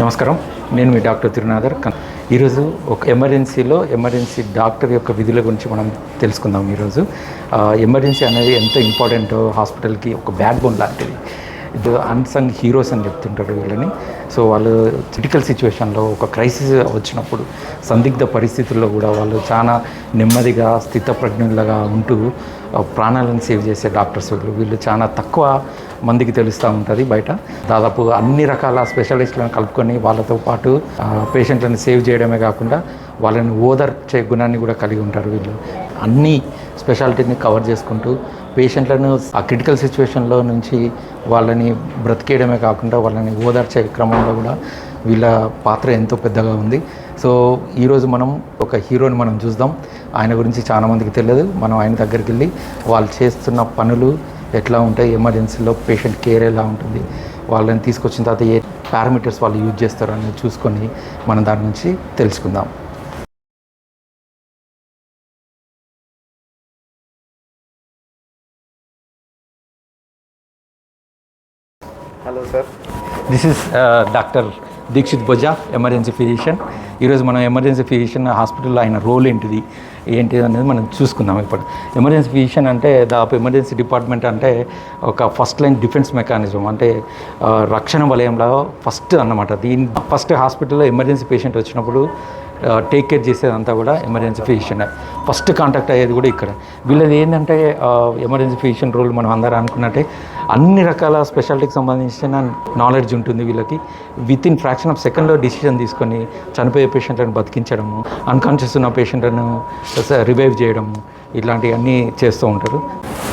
నమస్కారం, నేను మీ డాక్టర్ తిరునాథర్. ఈరోజు ఒక ఎమర్జెన్సీ డాక్టర్ యొక్క విధుల గురించి మనం తెలుసుకుందాం. ఈరోజు ఎమర్జెన్సీ అనేది ఎంత ఇంపార్టెంటో హాస్పిటల్కి ఒక బ్యాక్ బోన్ లాంటిది. ఇది అన్సంగ్ హీరోస్ అని చెప్తుంటారు వీళ్ళని. సో వాళ్ళు క్రిటికల్ సిచ్యువేషన్లో ఒక క్రైసిస్ వచ్చినప్పుడు సందిగ్ధ పరిస్థితుల్లో కూడా వాళ్ళు చాలా నెమ్మదిగా స్థితప్రజ్ఞులుగా ఉంటూ ప్రాణాలను సేవ్ చేసే డాక్టర్స్ వీళ్ళు చాలా తక్కువ మందికి తెలుస్తూ ఉంటుంది బయట. దాదాపు అన్ని రకాల స్పెషలిస్టులను కలుపుకొని వాళ్ళతో పాటు పేషెంట్లను సేవ్ చేయడమే కాకుండా వాళ్ళని ఓదార్చే గుణాన్ని కూడా కలిగి ఉంటారు వీళ్ళు. అన్ని స్పెషాలిటీని కవర్ చేసుకుంటూ పేషెంట్లను ఆ క్రిటికల్ సిచ్యువేషన్లో నుంచి వాళ్ళని బ్రతికేయడమే కాకుండా వాళ్ళని ఓదార్చే క్రమంలో కూడా వీళ్ళ పాత్ర ఎంతో పెద్దగా ఉంది. సో ఈరోజు మనం ఒక హీరోని మనం చూద్దాం. ఆయన గురించి చాలామందికి తెలియదు. మనం ఆయన దగ్గరికి వెళ్ళి వాళ్ళు చేస్తున్న పనులు ఎట్లా ఉంటాయి, ఎమర్జెన్సీలో పేషెంట్ కేర్ ఎలా ఉంటుంది, వాళ్ళని తీసుకొచ్చిన తర్వాత ఏ పారామీటర్స్ వాళ్ళు యూజ్ చేస్తారు అనేది చూసుకొని మనం దాని నుంచి తెలుసుకుందాం. Hello sir, this is doctor Dikshit Bojja, emergency physician. ఈరోజు మనం ఎమర్జెన్సీ ఫిజిషియన్ హాస్పిటల్లో ఆయన రోల్ ఏంటిది అనేది మనం చూసుకుందాం. ఇప్పుడు ఎమర్జెన్సీ ఫిజిషియన్ అంటే దాదాపు ఎమర్జెన్సీ డిపార్ట్మెంట్ అంటే ఒక ఫస్ట్ లైన్ డిఫెన్స్ మెకానిజం, అంటే రక్షణ వలయంలో ఫస్ట్ అన్నమాట. ఫస్ట్ హాస్పిటల్లో ఎమర్జెన్సీ పేషెంట్ వచ్చినప్పుడు టేక్ కేర్ చేసేదంతా కూడా ఎమర్జెన్సీ ఫిజిషియన్. ఫస్ట్ కాంటాక్ట్ అయ్యేది కూడా ఇక్కడ. వీళ్ళది ఏంటంటే ఎమర్జెన్సీ ఫిజిషియన్ రోల్ మనం అందరూ అనుకున్నట్టే అన్ని రకాల స్పెషాలిటీకి సంబంధించిన నాలెడ్జ్ ఉంటుంది వీళ్ళకి. విత్ ఇన్ ఫ్రాక్షన్ ఆఫ్ సెకండ్లో డిసిషన్ తీసుకొని చనిపోయే పేషెంట్లను బతికించడము, అన్కాన్షియస్ ఉన్న పేషెంట్లను రివైవ్ చేయడము, ఇట్లాంటివన్నీ చేస్తూ ఉంటారు.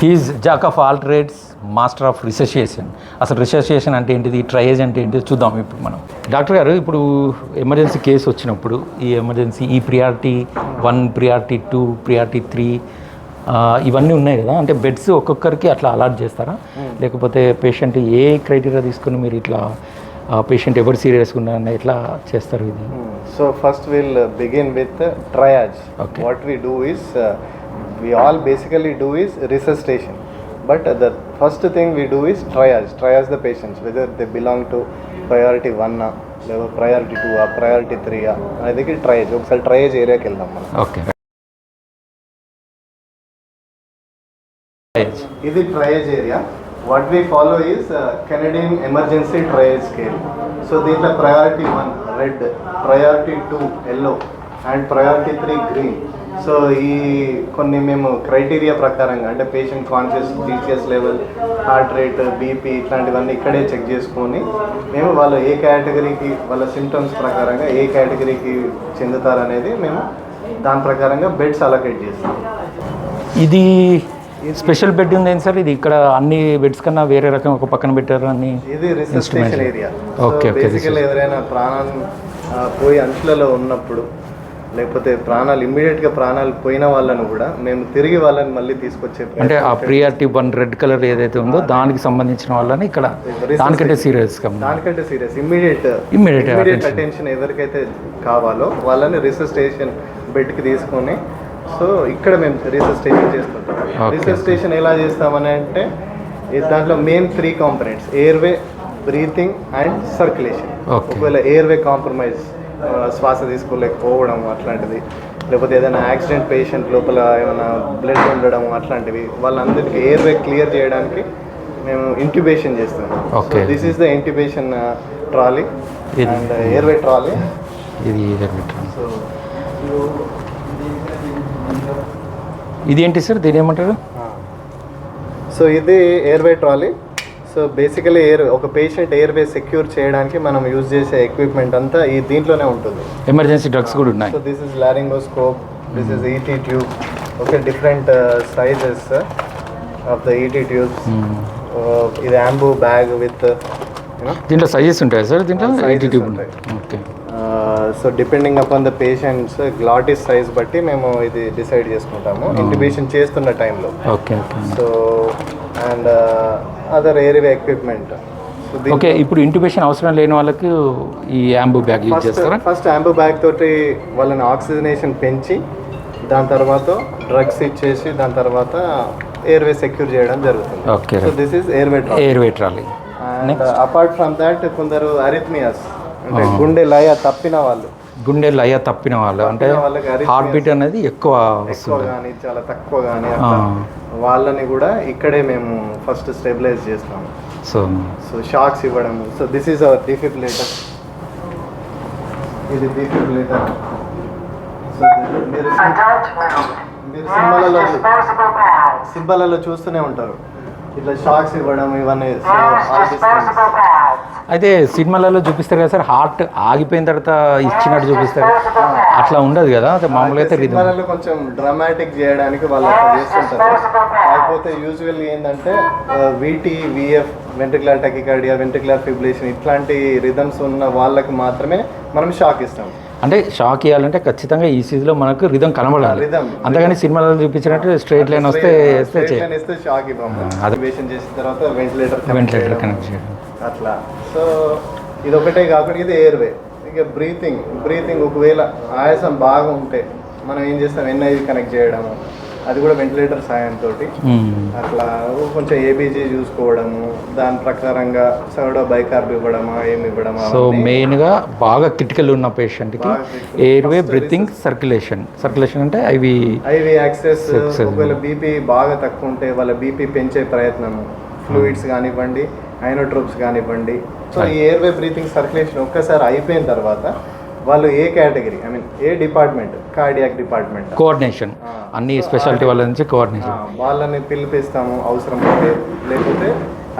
He's jack of all trades, master of resuscitation. అసలు రిసర్చియేషన్ అంటే ఏంటిది, ట్రయేజ్ అంటే ఏంటిది చూద్దాం ఇప్పుడు మనం. డాక్టర్ గారు, ఇప్పుడు ఎమర్జెన్సీ కేసు వచ్చినప్పుడు ఈ ఎమర్జెన్సీ ఈ ప్రియారిటీ 1, ప్రియారిటీ 2, ప్రియారిటీ 3 ఇవన్నీ ఉన్నాయి కదా, అంటే బెడ్స్ ఒక్కొక్కరికి అట్లా అలాట్ చేస్తారా, లేకపోతే పేషెంట్ ఏ క్రైటీరియా తీసుకుని మీరు ఇట్లా పేషెంట్ ఎవరు సీరియస్గా ఉన్నారని ఎట్లా చేస్తారు ఇది? So first will begin with triage. What we do is we all basically do is resuscitation, but the first thing we do is triage the patients, whether they belong to priority 1 or priority 2 or priority 3 adiki triage. ఒకసారి triage area కి వెళ్దాం మనం. Okay, ఇది triage area. What we follow is Canadian emergency triage scale. So దీంట్లో priority 1 red, priority 2 yellow and priority 3 green. So ఈ కొన్ని మేము criteria ప్రకారంగా, అంటే patient conscious, GCS level, heart rate, BP ఇట్లాంటివన్నీ ఇక్కడే చెక్ చేసుకొని మేము వాళ్ళు ఏ కేటగిరీకి, వాళ్ళ సిమ్టమ్స్ ప్రకారంగా ఏ కేటగిరీకి చెందుతారనేది మేము దాని ప్రకారంగా బెడ్స్ అలొకేట్ చేస్తాం. ఇది స్పెషల్ బెడ్ ఉంది ఏంటి సార్? ఇది ఇక్కడ అన్ని బెడ్స్ కన్నా వేరే రకం ఒక పక్కన పెట్టారు అని. ఇది రిసస్టేషన్ ఏరియా. ఓకే, బేసికల్లీ ఎవరైనా ప్రాణం పోయి అంచులలో ఉన్నప్పుడు, లేకపోతే ప్రాణాలు ఇమ్మీడియట్గా ప్రాణాలు పోయిన వాళ్ళను కూడా మేము తిరిగి వాళ్ళని మళ్ళీ తీసుకొచ్చే, అంటే ఆ ప్రియారిటీ 1 రెడ్ కలర్ ఏదైతే ఉందో దానికి సంబంధించిన వాళ్ళని ఇక్కడ దానికంటే సీరియస్ ఇమ్మీడియట్ అటెన్షన్ ఎవరికైతే కావాలో వాళ్ళని రిసస్టేషన్ బెడ్కి తీసుకొని, సో ఇక్కడ మేము రిసస్టేషన్ చేసుకుంటాం. రిసస్టేషన్ ఎలా చేస్తామని అంటే దాంట్లో main 3 components: airway, breathing and circulation. ఒకవేళ ఎయిర్వే కాంప్రమైజ్, శ్వాస తీసుకోలేకపోవడం అట్లాంటిది, లేకపోతే ఏదైనా యాక్సిడెంట్ పేషెంట్ లోపల ఏమైనా బ్లడ్ ఉండడం అట్లాంటివి, వాళ్ళందరికీ ఎయిర్వే క్లియర్ చేయడానికి మేము ఇంట్యుబేషన్ చేస్తాం. This is the intubation trolley and airway trolley. ఇది ఏంటి సార్, దీని ఏమంటారు? సో ఇది ఎయిర్వే ట్రాలీ. సో బేసికలీ ఒక పేషెంట్ ఎయిర్వే సెక్యూర్ చేయడానికి మనం యూజ్ చేసే ఎక్విప్మెంట్ అంతా ఈ దీంట్లోనే ఉంటుంది. ఎమర్జెన్సీ డ్రగ్స్ కూడా ఉన్నాయి. So this is laryngoscope, this is ET tube. Okay, different sizes of the ET tubes. ఇది యాంబూ బ్యాగ్ విత్, దీంట్లో సైజెస్ ఉంటాయి సార్? దీంట్లో ఈటీ ట్యూబ్ ఉంటాయి. Okay. So depending upon the patient's glottis size బట్టి మేము ఇది డిసైడ్ చేసుకుంటాము intubation చేస్తున్న టైంలో. Okay. So and other airway equipment. Okay, ఇప్పుడు ఇంట్యుబేషన్ అవసరం లేని వాళ్ళకి ఈ యాంబూ బ్యాగ్ యూజ్ చేస్తారా? ఫస్ట్ యాంబూ బ్యాగ్ తోటి వాళ్ళని ఆక్సిజనేషన్ పెంచి దాని తర్వాత డ్రగ్స్ ఇచ్చేసి దాని తర్వాత ఎయిర్వే సెక్యూర్ చేయడం జరుగుతుంది. Okay. So this is airway trolley. Airway trolley. And apart from that కొందరు అరిథ్మియాస్, అంటే గుండె లయ తప్పిన వాళ్ళు, గుండె లయ తప్పిన వాళ్ళు, అంటే హార్ట్ బీట్ అనేది ఎక్కువ వస్తుంది కానీ చాలా తక్కువ కానీ వాళ్ళని కూడా ఇక్కడే మేము ఫస్ట్ స్టెబిలైజ్ చేస్తాము. సో షాక్స్ ఇవ్వడము. So this is our defibrillator. ఇది డిఫిబ్రిలేటర్. సో మీరు సినిమాలలో చూస్తూనే ఉంటారు ఇట్లా షాక్స్ ఇవ్వడం ఇవన్నీ. అయితే సినిమాలలో చూపిస్తారు కదా సార్, హార్ట్ ఆగిపోయిన తర్వాత ఇచ్చినట్టు చూపిస్తారు, అట్లా ఉండదు కదా మామూలుగా అయితే. సినిమాలలో కొంచెం డ్రామాటిక్ చేయడానికి వాళ్ళు అట్లా చేస్తుంటారు. కాకపోతే యూజువల్లీ ఏంటంటే VT, VF, ventricular tachycardia, ventricular fibrillation ఇట్లాంటి రిథమ్స్ ఉన్న వాళ్ళకి మాత్రమే మనం షాక్ ఇస్తాం. అంటే షాక్ ఇవ్వాలంటే ఖచ్చితంగా ఈ సీజన్లో మనకు రిథం కనబడాలి, అంతేగాని సినిమాలో చూపించినట్టు స్ట్రైట్ లైన్ వస్తే షాక్ ఇవ్వము. అడ్మిషన్ చేసిన తర్వాత వెంటిలేటర్ కనెక్ట్ చేయడం అట్లా. సో ఇది ఒకటే కాకుండా ఇది ఎయిర్వే. ఇక బ్రీతింగ్ ఒకవేళ ఆయాసం బాగా ఉంటే మనం ఏం చేస్తాం, ఎన్ఐవి కనెక్ట్ చేయడము, అది కూడా వెంటిలేటర్ సాయంతో అట్లా కొంచెం ఏబీజీ చూసుకోవడము, దాని ప్రకారంగా సోడా బైకార్బ్ ఇవ్వడమా ఏమి ఇవ్వడమా. సో మెయిన్గా బాగా క్రిటికల్ ఉన్న పేషెంట్కి ఎయిర్వే, బ్రీతింగ్, సర్క్యులేషన్ అంటే ఐవి యాక్సెస్. ఒకవేళ బీపీ బాగా తక్కువ ఉంటే వాళ్ళ బీపీ పెంచే ప్రయత్నము, ఫ్లూయిడ్స్ కానివ్వండి, ఐనోట్రోప్స్ కానివ్వండి. సో ఈ ఎయిర్వే, బ్రీతింగ్, సర్క్యులేషన్ ఒక్కసారి అయిపోయిన తర్వాత వాళ్ళు ఏ కేటగిరీ, ఐ మీన్ ఏ డిపార్ట్మెంట్, కార్డియాక్ డిపార్ట్మెంట్ కోఆర్డినేషన్, అన్ని స్పెషాలిటీ వాళ్ళ నుంచి కోఆర్డినేషన్ వాళ్ళని పిలిపిస్తాము అవసరం లేకపోతే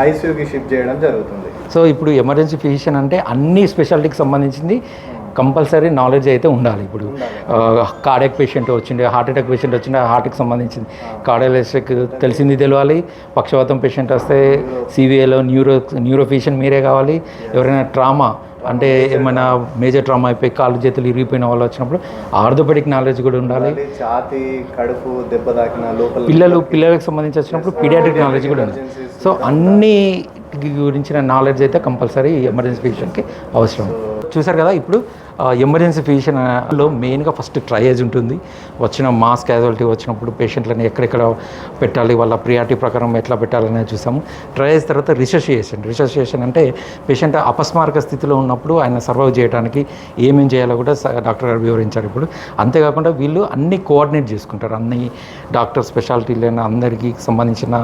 ఐసీయూకి షిఫ్ట్ చేయడం జరుగుతుంది. సో ఇప్పుడు ఎమర్జెన్సీ ఫిజిషియన్ అంటే అన్ని స్పెషాలిటీకి సంబంధించింది కంపల్సరీ నాలెడ్జ్ అయితే ఉండాలి. ఇప్పుడు కార్డియాక్ పేషెంట్ వచ్చిండే, హార్ట్ అటాక్ పేషెంట్ వచ్చిండే, హార్ట్కి సంబంధించింది కార్డియాలజిస్ట్కి తెలిసింది తెలియాలి. పక్షవాతం పేషెంట్ వస్తే సివిఏలో న్యూరో ఫిజిషియన్ మీరే కావాలి. ఎవరైనా ట్రామా అంటే ఏమైనా మేజర్ ట్రామా అయిపోయి కాళ్ళు చేతులు ఇరిగిపోయిన వాళ్ళు వచ్చినప్పుడు ఆర్థోపెడిక్ నాలెడ్జ్ కూడా ఉండాలి. ఛాతీ, కడుపు దెబ్బ తాకిన లోపల పిల్లలకు సంబంధించి వచ్చినప్పుడు పీడియాట్రిక్ నాలెడ్జ్ కూడా ఉండాలి. సో అన్ని గురించిన నాలెడ్జ్ అయితే కంపల్సరీ ఎమర్జెన్సీ ఫిజిషియన్కి అవసరం. చూసారు కదా, ఇప్పుడు ఎమర్జెన్సీ ఫిజిషియన్లో మెయిన్గా ఫస్ట్ ట్రయేజ్ ఉంటుంది. వచ్చిన మాస్ క్యాజువాలిటీ వచ్చినప్పుడు పేషెంట్లని ఎక్కడెక్కడ పెట్టాలి, వాళ్ళ ప్రియారిటీ ప్రకారం ఎట్లా పెట్టాలనేది చూసాము. ట్రయేజ్ తర్వాత రిసెసియేషన్ అంటే పేషెంట్ అపస్మారక స్థితిలో ఉన్నప్పుడు ఆయన సర్వైవ్ చేయడానికి ఏమేం చేయాలో కూడా డాక్టర్ గారు వివరించారు ఇప్పుడు. అంతేకాకుండా వీళ్ళు అన్ని కోఆర్డినేట్ చేసుకుంటారు, అన్ని డాక్టర్ స్పెషాలిటీలైన అందరికీ సంబంధించిన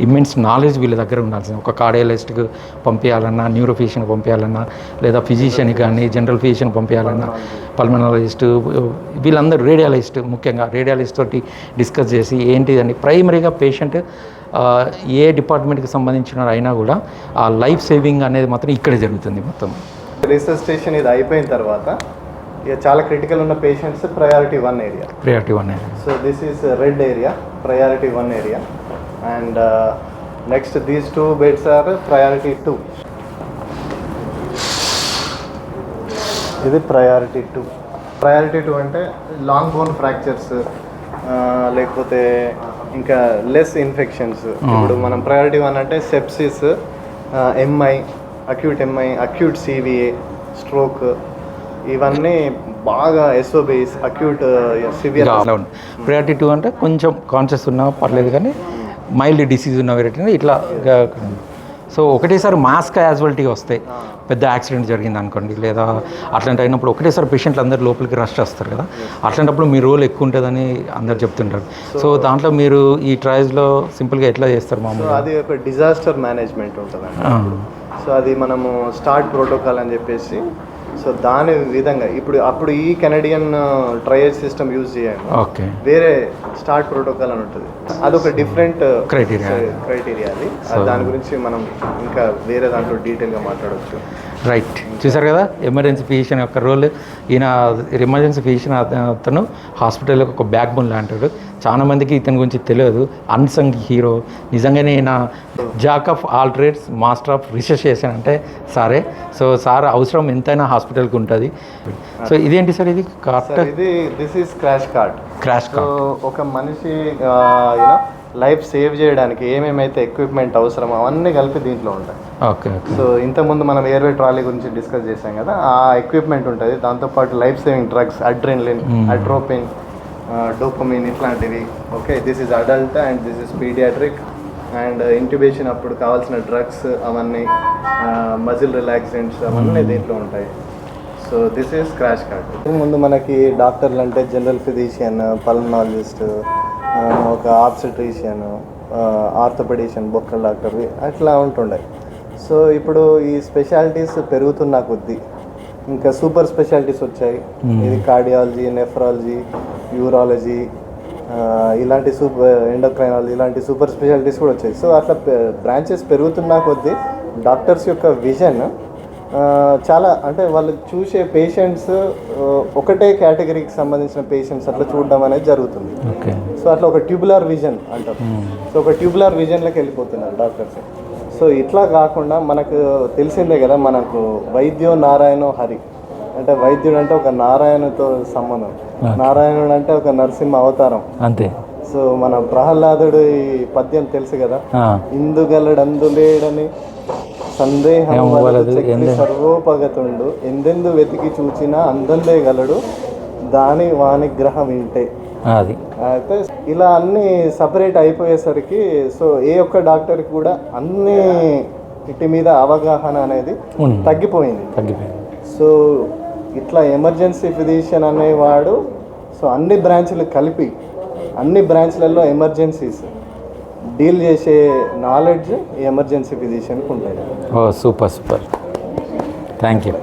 ఇమ్మెన్స్ నాలెడ్జ్ వీళ్ళ దగ్గర ఉండాల్సింది. ఒక కార్డియాలజిస్ట్కి పంపించాలన్నా, న్యూరో ఫిజిషియన్కి పంపించాలన్నా, లేదా ఫిజిషియన్కి కానీ జనరల్ ఫిజిషియన్ పంపించాలన్నా, పల్మనాలజిస్ట్, వీళ్ళందరూ రేడియాలజిస్ట్, ముఖ్యంగా రేడియాలజిస్ట్ తోటి డిస్కస్ చేసి ఏంటిదని ప్రైమరీగా పేషెంట్ ఏ డిపార్ట్మెంట్కి సంబంధించిన అయినా కూడా ఆ లైఫ్ సేవింగ్ అనేది మాత్రం ఇక్కడే జరుగుతుంది మొత్తం. రిసెసియేషన్ ఇది అయిపోయిన తర్వాత ఇక చాలా క్రిటికల్ ఉన్న patients priority 1 area. So this is red area, priority 1 area. And next these 2 beds are priority 2. ఇది ప్రయారిటీ 2 అంటే లాంగ్ బోన్ ఫ్రాక్చర్స్, లేకపోతే ఇంకా లెస్ ఇన్ఫెక్షన్స్. ఇప్పుడు మనం ప్రయారిటీ 1 అంటే sepsis, MI, acute CVA, stroke, ఇవన్నీ బాగా ఎస్ఓబిస్, అక్యూట్ సివియర్. ప్రయారిటీ 2 అంటే కొంచెం కాన్షియస్ ఉన్నా పర్లేదు, కానీ మైల్డ్ డిసీజ్ ఉన్న వెరైటీ ఇట్లా. సో ఒకటేసారి మాస్ క్యాజువాలిటీ వస్తాయి, పెద్ద యాక్సిడెంట్ జరిగింది అనుకోండి, లేదా అట్లాంటి అయినప్పుడు ఒకటేసారి పేషెంట్లు అందరు లోపలికి రష్ వస్తారు కదా, అట్లాంటప్పుడు మీ రోల్ ఎక్కువ ఉంటుందని అందరు చెప్తుంటారు. సో దాంట్లో మీరు ఈ ట్రయల్స్లో సింపుల్గా ఎట్లా చేస్తారు మామూలుగా? అది ఒక డిజాస్టర్ మేనేజ్మెంట్ ఉంటుందండి. సో అది మనము స్టార్ట్ ప్రోటోకాల్ అని చెప్పేసి, సో దాని విధంగా అప్పుడు ఈ కెనడియన్ ట్రయల్ సిస్టమ్ యూజ్ చేయండి. ఓకే, వేరే స్టార్ట్ ప్రోటోకాల్ అని ఉంటుంది, అదొక డిఫరెంట్ క్రైటీరియా అది. దాని గురించి మనం ఇంకా వేరే దాంట్లో డీటెయిల్గా మాట్లాడవచ్చు. రైట్, చూసారు కదా ఎమర్జెన్సీ ఫిజిషియన్ యొక్క రోల్. ఈయన ఎమర్జెన్సీ ఫిజిషియన్ అతను హాస్పిటల్లో ఒక బ్యాక్ బోన్ లాంటాడు. చాలా మందికి ఇతని గురించి తెలియదు, అన్సంగ్ హీరో. నిజంగానే ఈయన jack of all trades, master of resuscitation అంటే సారే. సో సార్ అవసరం ఎంతైనా హాస్పిటల్కి ఉంటుంది. సో ఇదేంటి సార్? ఇది card, this is crash card. ఒక మనిషి లైఫ్ సేవ్ చేయడానికి ఏమేమైతే ఎక్విప్మెంట్ అవసరమో అవన్నీ కలిపి దీంట్లో ఉంటాయి. ఓకే. సో ఇంతకుముందు మనం ఎయిర్వే ట్రాలీ గురించి డిస్కస్ చేసాం కదా, ఆ ఎక్విప్మెంట్ ఉంటుంది. దాంతోపాటు life saving drugs, adrenaline, atropine, dopamine, ఇట్లాంటివి. Okay, this is adult and this is paediatric. And intubation అప్పుడు కావాల్సిన డ్రగ్స్ అవన్నీ, మజిల్ రిలాక్సెంట్స్ అవన్నీ దీంట్లో ఉంటాయి. So this is scratch card. ముందు మనకి డాక్టర్లు అంటే జనరల్ ఫిజిషియన్, పల్మనాలజిస్ట్, ఒక ఆబ్స్టెట్రిషియన్, ఆర్థోపెడిషియన్, బొక్కల డాక్టర్ అట్లా ఉంటుండే. సో ఇప్పుడు ఈ స్పెషాలిటీస్ పెరుగుతున్న కొద్దీ ఇంకా సూపర్ స్పెషాలిటీస్ వచ్చాయి. ఇది కార్డియాలజీ, నెఫ్రాలజీ, యూరాలజీ, ఇలాంటి ఎండోక్రైనాలజీ ఇలాంటి సూపర్ స్పెషాలిటీస్ కూడా వచ్చాయి. సో అట్లా బ్రాంచెస్ పెరుగుతున్న కొద్దీ డాక్టర్స్ యొక్క విజన్ చాలా, అంటే వాళ్ళు చూసే పేషెంట్స్ ఒకటే కేటగిరీకి సంబంధించిన పేషెంట్స్ అట్లా చూడడం అనేది జరుగుతుంది. సో అట్లా ఒక ట్యూబులర్ విజన్ అంటారు. సో ఒక ట్యూబులర్ విజన్లోకి వెళ్ళిపోతున్నారు డాక్టర్స్. సో ఇట్లా కాకుండా మనకు తెలిసిందే కదా, మనకు వైద్యో నారాయణో హరి, అంటే వైద్యుడు అంటే ఒక నారాయణతో సంబంధం, నారాయణుడు అంటే ఒక నరసింహ అవతారం అంతే. సో మన ప్రహ్లాదుడు ఈ పద్యం తెలుసు కదా, ఇందుగలడందులేడని సందేహం సర్వోపగతుండు, ఎందెందు వెతికి చూచినా అందందే గలడు దాని వాని గ్రహం వింటే. అది అయితే ఇలా అన్ని సపరేట్ అయిపోయేసరికి సో ఏ ఒక్క డాక్టర్కి కూడా అన్ని వీటి మీద అవగాహన అనేది తగ్గిపోయింది. సో ఇట్లా ఎమర్జెన్సీ ఫిజిషియన్ అనేవాడు సో అన్ని బ్రాంచ్లు కలిపి అన్ని బ్రాంచ్లలో ఎమర్జెన్సీస్ డీల్ చేసే నాలెడ్జ్ ఎమర్జెన్సీ ఫిజిషియన్కి ఉంటుంది. ఓ సూపర్, థ్యాంక్ యూ.